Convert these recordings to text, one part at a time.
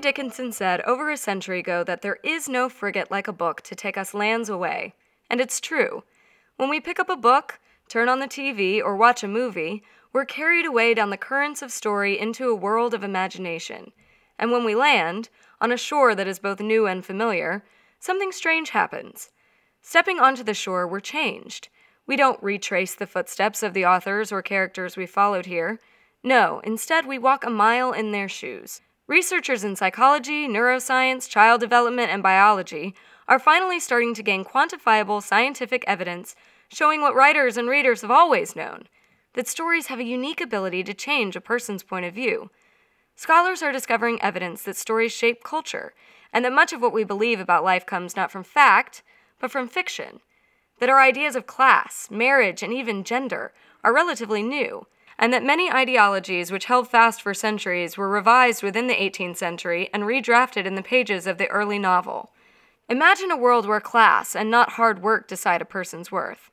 Dickinson said over a century ago that there is no frigate like a book to take us lands away. And it's true. When we pick up a book, turn on the TV, or watch a movie, we're carried away down the currents of story into a world of imagination. And when we land, on a shore that is both new and familiar, something strange happens. Stepping onto the shore, we're changed. We don't retrace the footsteps of the authors or characters we followed here. No, instead we walk a mile in their shoes. Researchers in psychology, neuroscience, child development, and biology are finally starting to gain quantifiable scientific evidence showing what writers and readers have always known, that stories have a unique ability to change a person's point of view. Scholars are discovering evidence that stories shape culture, and that much of what we believe about life comes not from fact, but from fiction. That our ideas of class, marriage, and even gender are relatively new, and that many ideologies which held fast for centuries were revised within the 18th century and redrafted in the pages of the early novel. Imagine a world where class and not hard work decide a person's worth.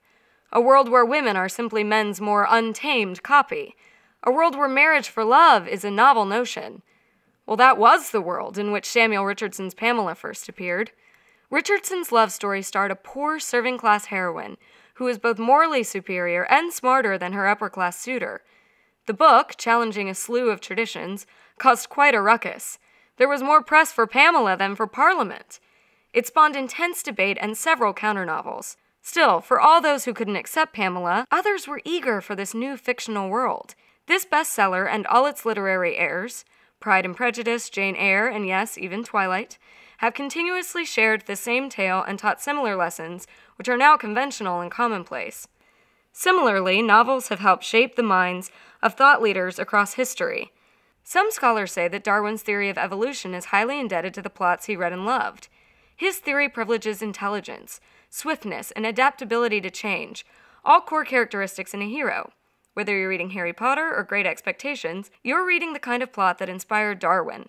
A world where women are simply men's more untamed copy. A world where marriage for love is a novel notion. Well, that was the world in which Samuel Richardson's Pamela first appeared. Richardson's love story starred a poor serving-class heroine who was both morally superior and smarter than her upper-class suitor. The book, challenging a slew of traditions, caused quite a ruckus. There was more press for Pamela than for Parliament. It spawned intense debate and several counter-novels. Still, for all those who couldn't accept Pamela, others were eager for this new fictional world. This bestseller and all its literary heirs, Pride and Prejudice, Jane Eyre, and yes, even Twilight, have continuously shared the same tale and taught similar lessons, which are now conventional and commonplace. Similarly, novels have helped shape the minds of thought leaders across history. Some scholars say that Darwin's theory of evolution is highly indebted to the plots he read and loved. His theory privileges intelligence, swiftness, and adaptability to change, all core characteristics in a hero. Whether you're reading Harry Potter or Great Expectations, you're reading the kind of plot that inspired Darwin.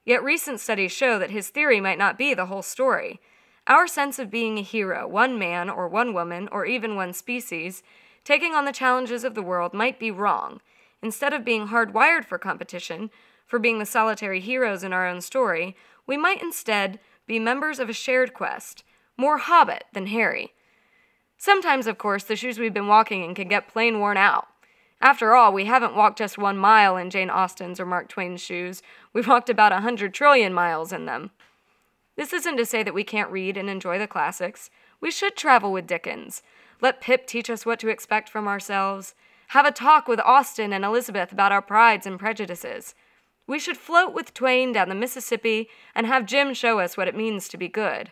Yet recent studies show that his theory might not be the whole story. Our sense of being a hero, one man or one woman, or even one species, taking on the challenges of the world might be wrong. Instead of being hardwired for competition, for being the solitary heroes in our own story, we might instead be members of a shared quest, more Hobbit than Harry. Sometimes, of course, the shoes we've been walking in can get plain worn out. After all, we haven't walked just 1 mile in Jane Austen's or Mark Twain's shoes. We've walked about 100 trillion miles in them. This isn't to say that we can't read and enjoy the classics. We should travel with Dickens. Let Pip teach us what to expect from ourselves. Have a talk with Austen and Elizabeth about our prides and prejudices. We should float with Twain down the Mississippi and have Jim show us what it means to be good.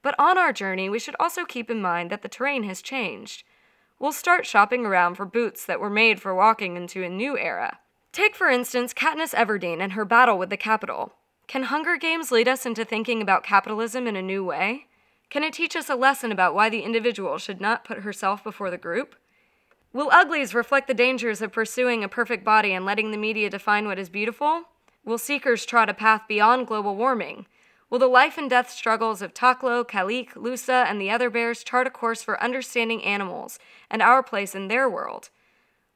But on our journey, we should also keep in mind that the terrain has changed. We'll start shopping around for boots that were made for walking into a new era. Take, for instance, Katniss Everdeen and her battle with the Capitol. Can Hunger Games lead us into thinking about capitalism in a new way? Can it teach us a lesson about why the individual should not put herself before the group? Will Uglies reflect the dangers of pursuing a perfect body and letting the media define what is beautiful? Will Seekers trot a path beyond global warming? Will the life and death struggles of Taklo, Kalik, Lusa, and the other bears chart a course for understanding animals and our place in their world?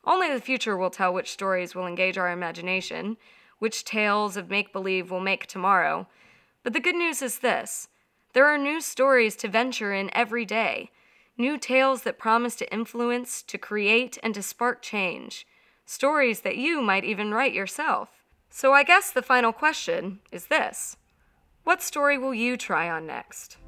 Only the future will tell which stories will engage our imagination, which tales of make-believe will make tomorrow. But the good news is this: there are new stories to venture in every day, new tales that promise to influence, to create, and to spark change, stories that you might even write yourself. So I guess the final question is this: what story will you try on next?